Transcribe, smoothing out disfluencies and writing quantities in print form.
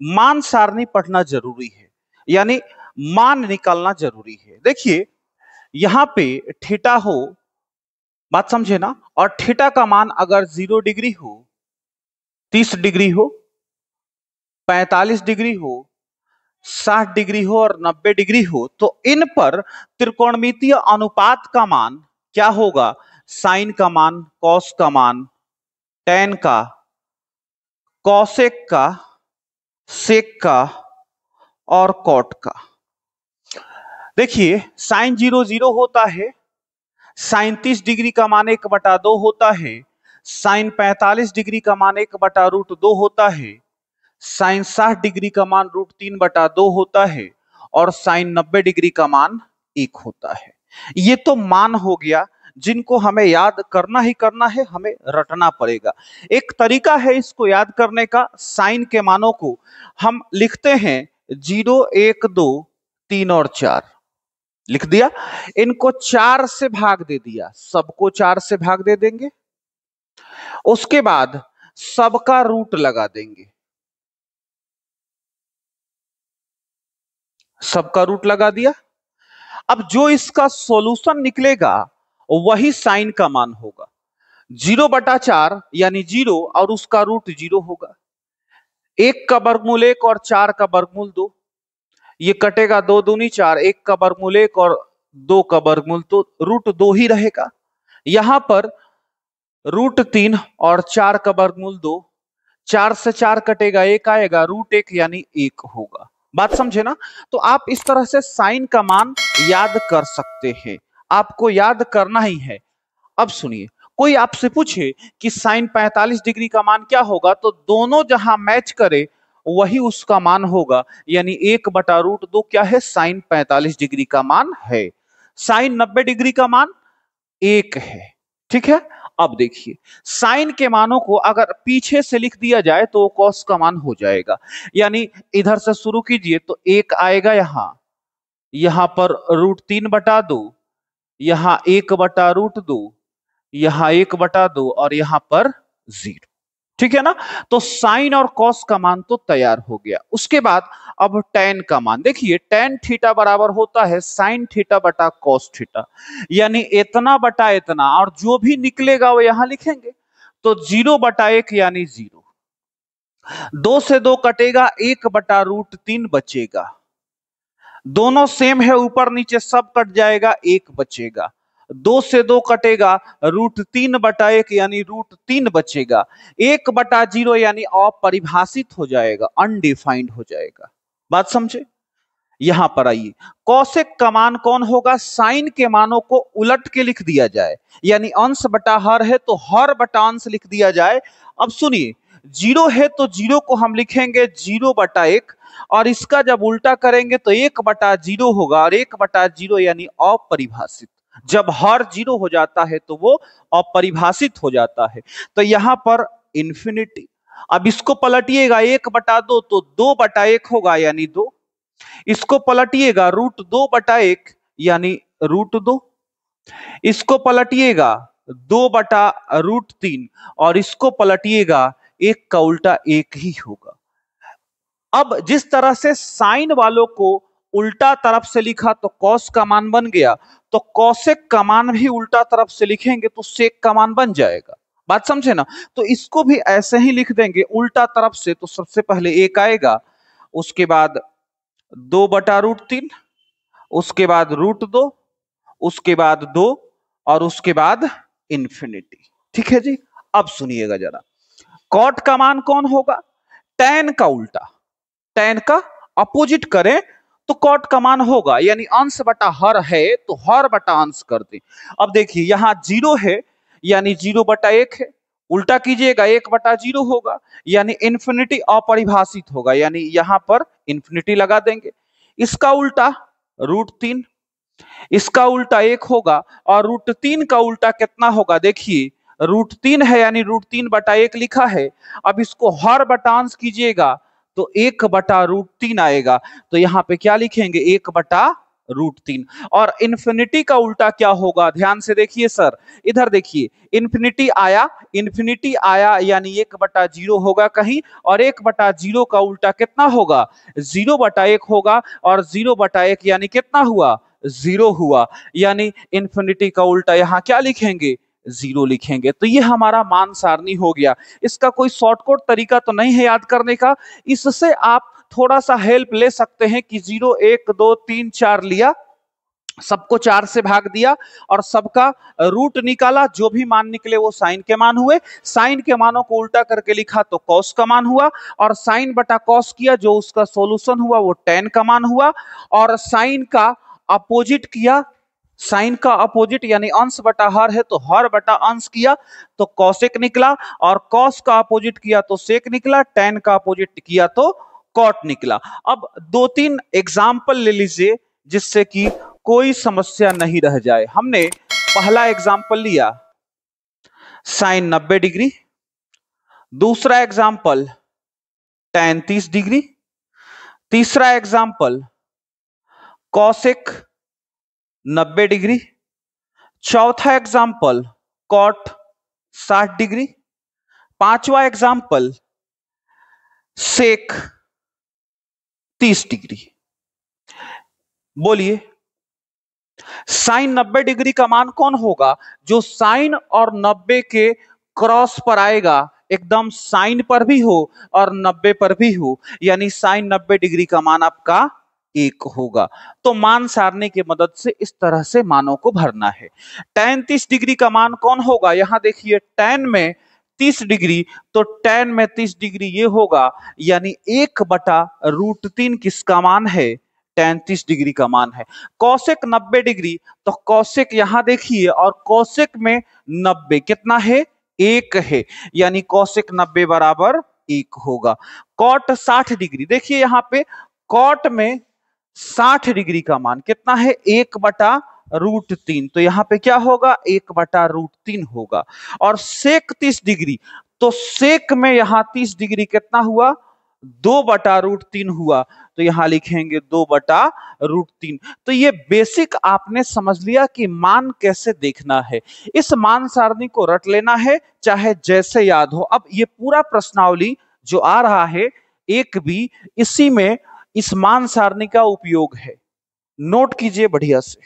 मान सारणी पढ़ना जरूरी है, यानी मान निकालना जरूरी है। देखिए यहां पे थीटा हो, बात समझे ना, और थीटा का मान अगर 0 डिग्री हो, 30 डिग्री हो, 45 डिग्री हो, 60 डिग्री हो और 90 डिग्री हो, तो इन पर त्रिकोणमितीय अनुपात का मान क्या होगा? साइन का मान, कॉस का मान, टेन का, कॉसेक का, सेक का और कॉट का। देखिए साइन 0 0 होता है, साइन 30 डिग्री का मान 1/2 होता है, साइन 45 डिग्री का मान 1/√2 होता है, साइन 60 डिग्री का मान √3/2 होता है और साइन 90 डिग्री का मान 1 होता है। ये तो मान हो गया जिनको हमें याद करना ही करना है, हमें रटना पड़ेगा। एक तरीका है इसको याद करने का, साइन के मानों को हम लिखते हैं 0 1 2 3 और 4 लिख दिया, इनको 4 से भाग दे दिया, सबको 4 से भाग दे देंगे, उसके बाद सबका रूट लगा देंगे, सबका रूट लगा दिया। अब जो इसका सॉल्यूशन निकलेगा वही साइन का मान होगा। 0/4 यानी 0 और उसका रूट 0 होगा, 1 का वर्गमूल 1 और 4 का वर्गमूल 2, ये कटेगा 2 दूनी 4, 1 का वर्गमूल 1 और 2 का वर्गमूल, तो रूट 2 ही रहेगा। यहां पर √3 और 4 का वर्गमूल 2, 4 से 4 कटेगा, 1 आएगा, √1 यानी 1 होगा। बात समझे ना? तो आप इस तरह से साइन का मान याद कर सकते हैं, आपको याद करना ही है। अब सुनिए, कोई आपसे पूछे कि साइन 45 डिग्री का मान क्या होगा, तो दोनों जहां मैच करे वही उसका मान होगा, यानी 1/√2 क्या है? साइन 45 डिग्री का मान है। साइन 90 डिग्री का मान 1 है, ठीक है। अब देखिए साइन के मानों को अगर पीछे से लिख दिया जाए तो कॉस का मान हो जाएगा, यानी इधर से शुरू कीजिए तो 1 आएगा, यहां पर √3/2, यहां 1/√2, यहां 1/2 और यहां पर 0, ठीक है ना। तो साइन और कॉस का मान तो तैयार हो गया। उसके बाद अब टेन का मान देखिए, टेन थीटा बराबर होता है साइन थीटा बटा कॉस थीटा, यानी इतना बटा इतना, और जो भी निकलेगा वो यहां लिखेंगे। तो 0/1 यानी 0, 2 से 2 कटेगा, 1/√3 बचेगा, दोनों सेम है, ऊपर नीचे सब कट जाएगा, 1 बचेगा, 2 से 2 कटेगा, √3/1 यानी √3 बचेगा, 1/0 यानी अपरिभाषित हो जाएगा, अनडिफाइंड हो जाएगा। बात समझे? यहां पर आइए, कौशिक का मान कौन होगा? साइन के मानों को उलट के लिख दिया जाए, यानी अंश बटा हर है तो हर बटा अंश लिख दिया जाए। अब सुनिए, 0 है तो 0 को हम लिखेंगे 0/1, और इसका जब उल्टा करेंगे तो 1/0 होगा, और 1/0 यानी अपरिभाषित। जब हर 0 हो जाता है तो वो अपरिभाषित हो जाता है। तो यहां पर इंफिनिटी। अब इसको पलटिएगा, 1/2 तो 2/1 होगा, यानी 2, इसको पलटिएगा √2/1 यानी √2, इसको पलटिएगा 2/√3 और इसको पलटिएगा 1 का उल्टा 1 ही होगा। अब जिस तरह से साइन वालों को उल्टा तरफ से लिखा तो कॉस का मान बन गया, तो कॉसेक का मान भी उल्टा तरफ से लिखेंगे तो सेक का मान बन जाएगा। बात समझे ना? तो इसको भी ऐसे ही लिख देंगे उल्टा तरफ से, तो सबसे पहले 1 आएगा, उसके बाद 2/√3, उसके बाद √2, उसके बाद 2 और उसके बाद इंफिनिटी। ठीक है जी। अब सुनिएगा जरा, कॉट का मान कौन होगा? टैन का उल्टा, टैन का अपोजिट करें तो कॉट का मान होगा, यानी अंश बटा हर है तो हर बटा अंश कर दे। अब देखिए यहां 0 है यानी 0/1 है, उल्टा कीजिएगा 1/0 होगा, यानी इंफिनिटी अपरिभाषित होगा, यानी यहां पर इंफिनिटी लगा देंगे। इसका उल्टा √3, इसका उल्टा 1 होगा, और √3 का उल्टा कितना होगा? देखिए √3 है यानी √3/1 लिखा है, अब इसको हर बटांश कीजिएगा तो 1/√3 आएगा, तो यहां पे क्या लिखेंगे? 1/√3 √3। और इन्फिनिटी का उल्टा क्या होगा, ध्यान से देखिए सर, इधर देखिए, इन्फिनिटी आया यानी 1/0 होगा कहीं, और 1/0 का उल्टा कितना होगा, 0/1 होगा, और 0/1 यानी कितना हुआ, 0 हुआ। यानी इन्फिनिटी का उल्टा यहाँ क्या लिखेंगे, 0 लिखेंगे। तो ये हमारा मान सारणी हो गया। इसका कोई शॉर्टकट तरीका तो नहीं है याद करने का, इससे आप थोड़ा सा हेल्प ले सकते हैं कि 0 1 2 3 4 लिया, सबको 4 से भाग दिया और सबका रूट निकाला, जो भी मान निकले वो साइन के मान हुए। साइन के मानों को उल्टा करके लिखा तो कॉस का मान हुआ, और साइन बटा कॉस किया, जो उसका सॉल्यूशन हुआ वो tan का मान हुआ। और साइन का अपोजिट किया, साइन का अपोजिट यानी अंश बटा हर है तो हर बटा अंश किया तो कॉसेक निकला, और कॉस का अपोजिट किया तो सेक निकला, tan का अपोजिट किया तो कॉट निकला। अब 2-3 एग्जाम्पल ले लीजिए जिससे कि कोई समस्या नहीं रह जाए। हमने पहला एग्जाम्पल लिया साइन 90 डिग्री, दूसरा एग्जाम्पल tan 30 डिग्री, तीसरा एग्जाम्पल कॉसेक 90 डिग्री, चौथा एग्जाम्पल कॉट 60 डिग्री, पांचवा एग्जाम्पल सेक 30 डिग्री। बोलिए साइन 90 डिग्री का मान कौन होगा, जो साइन और 90 के क्रॉस पर आएगा, एकदम साइन पर भी हो और 90 पर भी हो, यानी साइन 90 डिग्री का मान आपका 1 होगा। तो मान सारणी की मदद से इस तरह से मानों को भरना है। tan 30 डिग्री का मान कौन होगा, यहां देखिए tan में 30 डिग्री, तो tan में 30 डिग्री ये होगा, यानी 1/√3 किसका मान है, tan 30 डिग्री का मान है। कौशिक 90 डिग्री, तो कौशिक यहां देखिए, और कौशिक में 90 कितना है, 1 है, यानी कौशिक 90 बराबर 1 होगा। कॉट 60 डिग्री, देखिए यहां पे कॉट में 60 डिग्री का मान कितना है, 1/√3, तो यहां पे क्या होगा, 1/√3 होगा। और सेक 30 डिग्री, तो सेक में यहां 30 डिग्री कितना हुआ, 2/√3 हुआ, तो यहां लिखेंगे 2/√3। तो ये बेसिक आपने समझ लिया कि मान कैसे देखना है। इस मान सारणी को रट लेना है, चाहे जैसे याद हो। अब ये पूरा प्रश्नावली जो आ रहा है 1B, इसी में इस मान सारणी का उपयोग है, नोट कीजिए बढ़िया से।